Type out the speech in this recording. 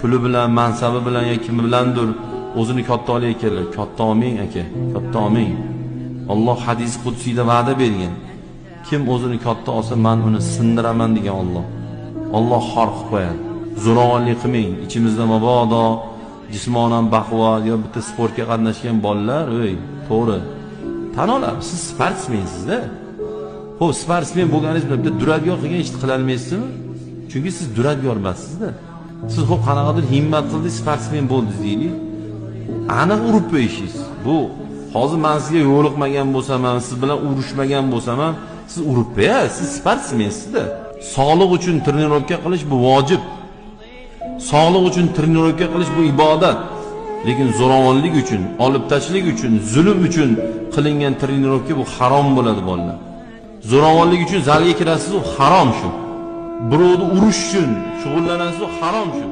puli bilan, mansabi bilan yoki kimi bilandir o'zini katta olayotganlar. Katta olmang aka, katta olmang. Alloh hadis qudsiyda va'da bergan. Kim o'zini katta olsa, men uni sindiraman degan Alloh. Alloh xor qilib qo'yadi. Zo'ravonlik qilmang. Ichimizda mabodo jismonan baquvvat yo bitta sportga qatnashgan bolalar, to'g'ri. Tan olamiz, siz sportsmensizda. Xo'p, sportsmen bo'lganingiz bilan bitta duradgor qilgan ishni qila olmaysizmi? Chunki siz duradgor emassizda. Siz xo'p qanaqadir himmat qildingiz, sportsmen bo'ldingiz deylik. Aniq urib qo'yishingiz. Bu hozir men sizga yo'liqmagan bo'lsam ham, siz bilan urushmagan bo'lsam ham, siz urib qo'yasiz, siz sportsmensizda. Sog'liq uchun trenirovka qilish bu vojib. Sog'liq uchun trenirovka qilish bu ibodat. Lekin zo'ravonlik uchun, olib tashlik uchun, zulm uchun qilingan trenirovka bu harom bo'ladi bolalar. Zo'ravonlik uchun zalga kirasiz, u harom shu. Birovni urish uchun shug'ullanasiz, u harom shu.